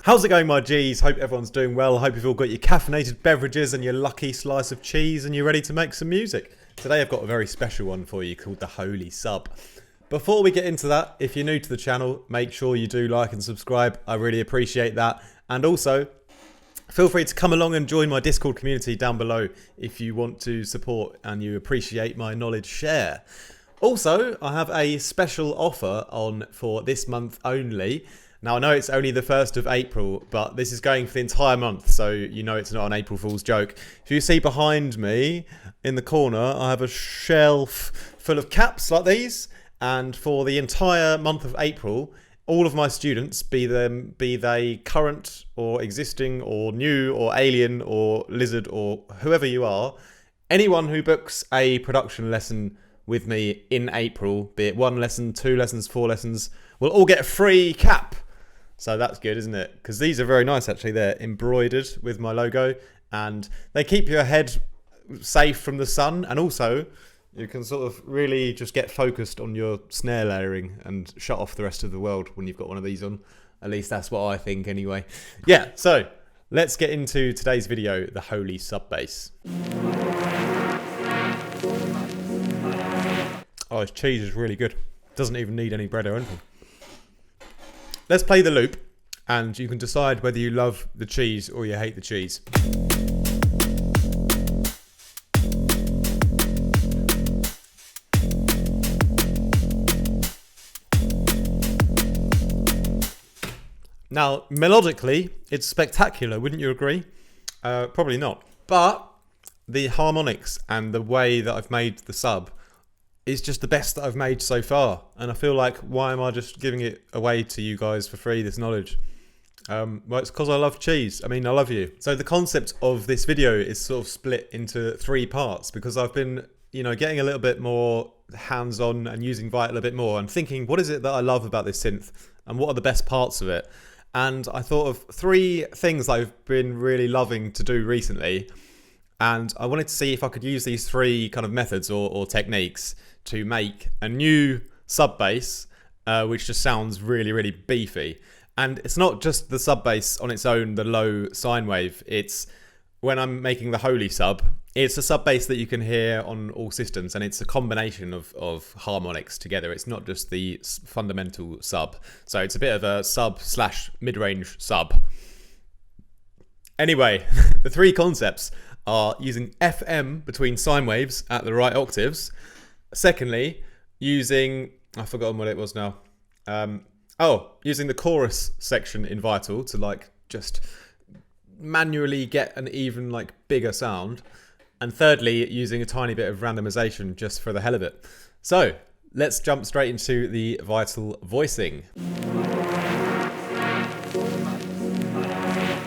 How's it going, my G's? Hope everyone's doing well. Hope you've all got your caffeinated beverages and your lucky slice of cheese and you're ready to make some music. Today I've got a very special one for you called the Holy Sub. Before we get into that, if you're new to the channel, make sure you do like and subscribe. I really appreciate that. And also, feel free to come along and join my Discord community down below if you want to support and you appreciate my knowledge share. Also, I have a special offer on for this month only. Now, I know it's only the 1st of April, but this is going for the entire month, so you know it's not an April Fool's joke. If you see behind me in the corner, I have a shelf full of caps like these, and for the entire month of April, all of my students, be they current or existing or new or alien or lizard or whoever you are, anyone who books a production lesson with me in April, be it 1 lesson, 2 lessons, 4 lessons, will all get a free cap. So that's good, isn't it? Because these are very nice, actually. They're embroidered with my logo and they keep your head safe from the sun. And also, you can sort of really just get focused on your snare layering and shut off the rest of the world when you've got one of these on. At least that's what I think anyway. Yeah, so let's get into today's video, the Holy Sub Bass. Oh, this cheese is really good. Doesn't even need any bread or anything. Let's play the loop, and you can decide whether you love the cheese or you hate the cheese. Now, melodically, it's spectacular, wouldn't you agree? Probably not. But the harmonics and the way that I've made the sub is just the best that I've made so far. And I feel like, why am I just giving it away to you guys for free, this knowledge? Well, it's because I love cheese. I mean, I love you. So the concept of this video is sort of split into 3 parts because I've been, getting a little bit more hands-on and using Vital a bit more and thinking, what is it that I love about this synth and what are the best parts of it? And I thought of 3 things I've been really loving to do recently. And I wanted to see if I could use these 3 kind of methods or techniques to make a new sub bass, which just sounds really, really beefy. And it's not just the sub bass on its own, the low sine wave. It's when I'm making the Holy Sub, it's a sub bass that you can hear on all systems, and it's a combination of harmonics together. It's not just the fundamental sub. So it's a bit of a sub / mid-range sub. Anyway, the 3 concepts are using FM between sine waves at the right octaves. Secondly, using, I've forgotten what it was now. Using the chorus section in Vital to just manually get an even bigger sound. And thirdly, using a tiny bit of randomization just for the hell of it. So let's jump straight into the Vital voicing.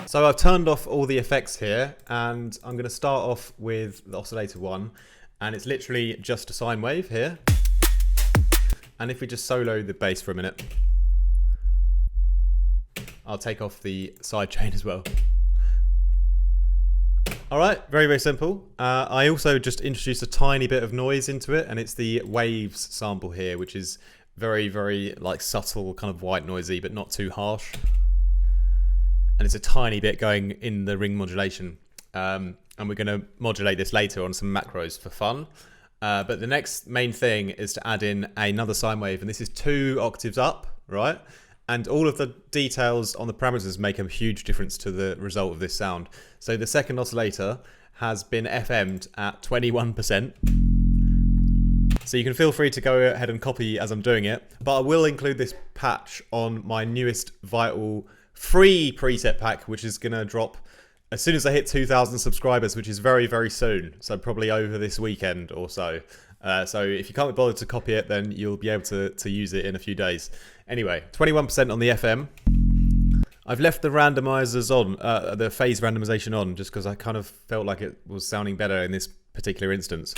So I've turned off all the effects here and I'm going to start off with the oscillator 1. And it's literally just a sine wave here. And if we just solo the bass for a minute, I'll take off the sidechain as well. All right, very, very simple. I also just introduced a tiny bit of noise into it, and it's the waves sample here, which is very, very subtle, kind of white noisy, but not too harsh. And it's a tiny bit going in the ring modulation. And we're going to modulate this later on some macros for fun. But the next main thing is to add in another sine wave, and this is 2 octaves up, right? And all of the details on the parameters make a huge difference to the result of this sound. So the second oscillator has been FM'd at 21%. So you can feel free to go ahead and copy as I'm doing it. But I will include this patch on my newest Vital free preset pack, which is going to drop as soon as I hit 2,000 subscribers, which is very, very soon. So probably over this weekend or so. So if you can't be bothered to copy it, then you'll be able to use it in a few days. Anyway, 21% on the FM. I've left the randomizers on, the phase randomization on, just because I kind of felt like it was sounding better in this particular instance.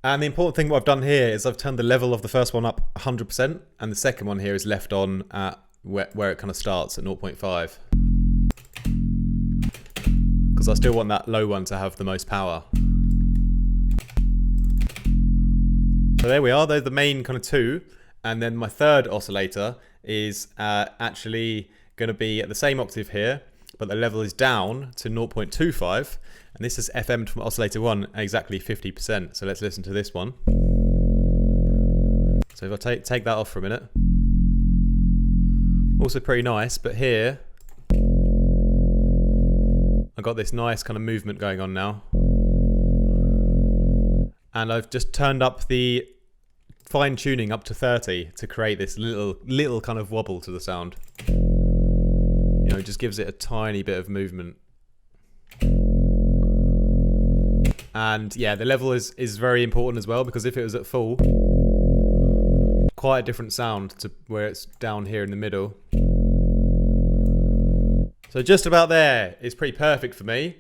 And the important thing what I've done here is I've turned the level of the first one up 100%, and the second one here is left on at where it kind of starts at 0.5. Because I still want that low one to have the most power. So there we are, they're the main kind of 2. And then my third oscillator is actually going to be at the same octave here, but the level is down to 0.25. And this is FM from oscillator 1 at exactly 50%. So let's listen to this one. So if I take that off for a minute. Also pretty nice, but here I've got this nice kind of movement going on now. And I've just turned up the fine tuning up to 30 to create this little kind of wobble to the sound. You know, it just gives it a tiny bit of movement. And yeah, the level is very important as well, because if it was at full, quite a different sound to where it's down here in the middle. So just about there is pretty perfect for me.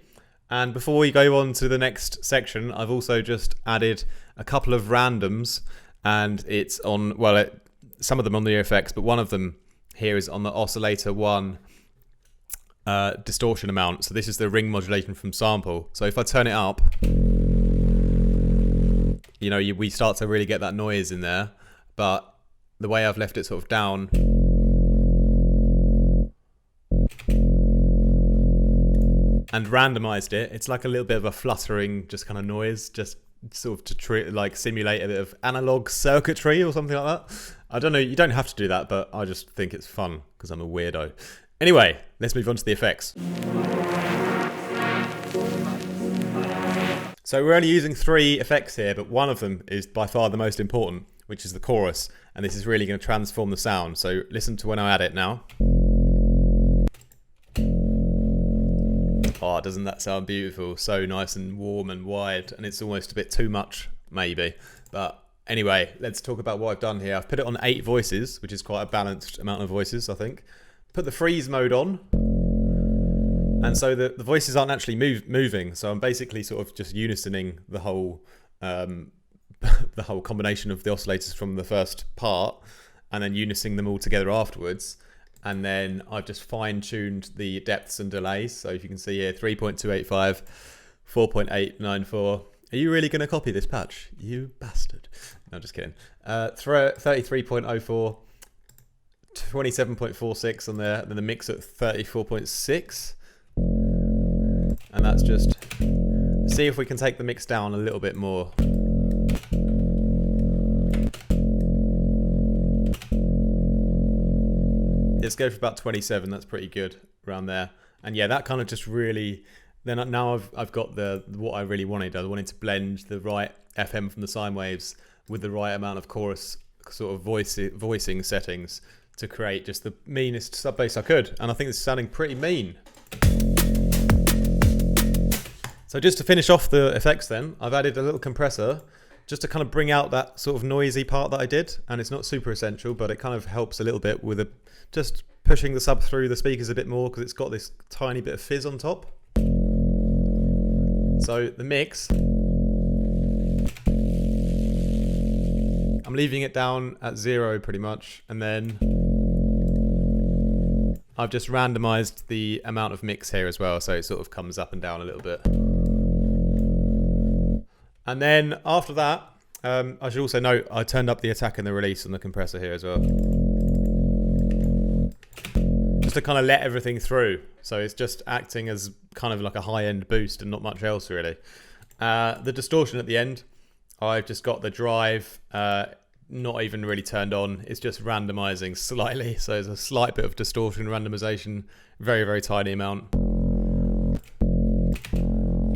And before we go on to the next section, I've also just added a couple of randoms, and it's on, well, some of them on the ear effects, but one of them here is on the oscillator 1 distortion amount. So this is the ring modulation from sample. So if I turn it up, you know, we start to really get that noise in there. But the way I've left it sort of down, and randomized it, it's like a little bit of a fluttering just kind of noise, just sort of to like simulate a bit of analog circuitry or something like that. I don't know, you don't have to do that, but I just think it's fun because I'm a weirdo. Anyway, let's move on to the effects. So we're only using 3 effects here, but one of them is by far the most important, which is the chorus, and this is really going to transform the sound. So listen to when I add it now. Oh, doesn't that sound beautiful? So nice and warm and wide, and it's almost a bit too much, maybe. But anyway, let's talk about what I've done here. I've put it on 8 voices, which is quite a balanced amount of voices, I think. Put the freeze mode on, and so the voices aren't actually moving. So I'm basically sort of just unisoning the whole the whole combination of the oscillators from the first part, and then unising them all together afterwards. And then I've just fine-tuned the depths and delays. So if you can see here, 3.285, 4.894. Are you really going to copy this patch? You bastard. No, just kidding. 33.04, 27.46 on there, and then the mix at 34.6. And that's just... see if we can take the mix down a little bit more. Let's go for about 27. That's pretty good around there. And yeah, that kind of just really, then now I've got what I really wanted. I wanted to blend the right FM from the sine waves with the right amount of chorus sort of voicing settings to create just the meanest sub bass I could. And I think it's sounding pretty mean. So just to finish off the effects then, I've added a little compressor just to kind of bring out that sort of noisy part that I did. And it's not super essential, but it kind of helps a little bit with just pushing the sub through the speakers a bit more, because it's got this tiny bit of fizz on top. So the mix, I'm leaving it down at 0 pretty much, and then I've just randomized the amount of mix here as well, so it sort of comes up and down a little bit. And then after that, I should also note I turned up the attack and the release on the compressor here as well, just to kind of let everything through. So it's just acting as kind of like a high-end boost and not much else really. The distortion at the end, I've just got the drive not even really turned on. It's just randomizing slightly. So there's a slight bit of distortion randomization, very, very tiny amount.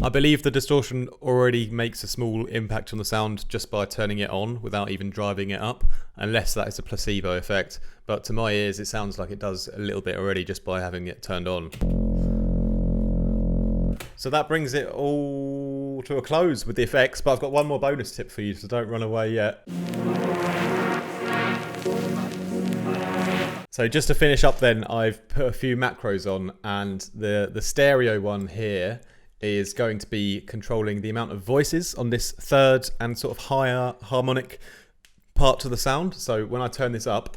I believe the distortion already makes a small impact on the sound just by turning it on without even driving it up, unless that is a placebo effect. But to my ears, it sounds like it does a little bit already just by having it turned on. So that brings it all to a close with the effects, but I've got one more bonus tip for you, so don't run away yet. So just to finish up then, I've put a few macros on, and the stereo one here is going to be controlling the amount of voices on this third and sort of higher harmonic part to the sound. So when I turn this up,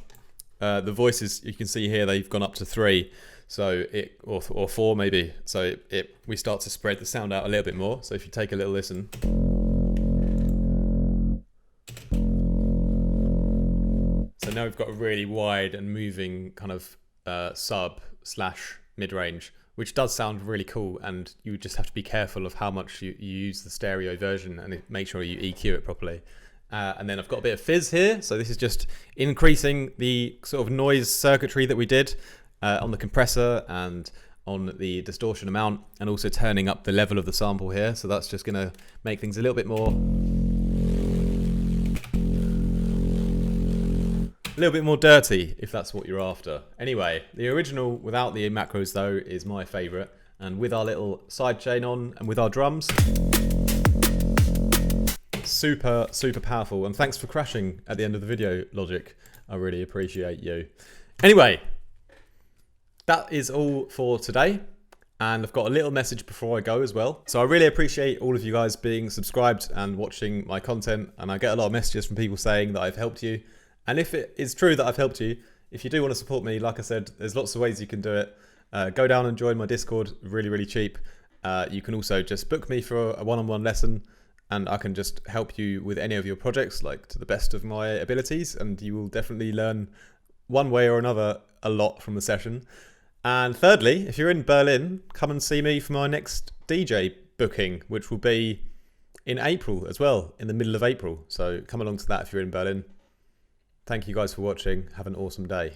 the voices, you can see here, they've gone up to 3, so or 4 maybe. So we start to spread the sound out a little bit more. So if you take a little listen. we've got a really wide and moving kind of sub slash mid-range, which does sound really cool, and you just have to be careful of how much you use the stereo version and make sure you EQ it properly. And then I've got a bit of fizz here, so this is just increasing the sort of noise circuitry that we did on the compressor and on the distortion amount, and also turning up the level of the sample here. So that's just going to make things a little bit more dirty, if that's what you're after. Anyway, the original without the macros though is my favorite, and with our little sidechain on and with our drums, super powerful. And thanks for crashing at the end of the video, Logic. I really appreciate you. Anyway, that is all for today. And I've got a little message before I go as well. So I really appreciate all of you guys being subscribed and watching my content. And I get a lot of messages from people saying that I've helped you. And if it is true that I've helped you, if you do want to support me, like I said, there's lots of ways you can do it. Go down and join my Discord, really cheap. You can also just book me for a one-on-one lesson, and I can just help you with any of your projects, like to the best of my abilities. And you will definitely learn one way or another a lot from the session. And thirdly, if you're in Berlin, come and see me for my next DJ booking, which will be in April as well, in the middle of April. So come along to that if you're in Berlin. Thank you guys for watching. Have an awesome day.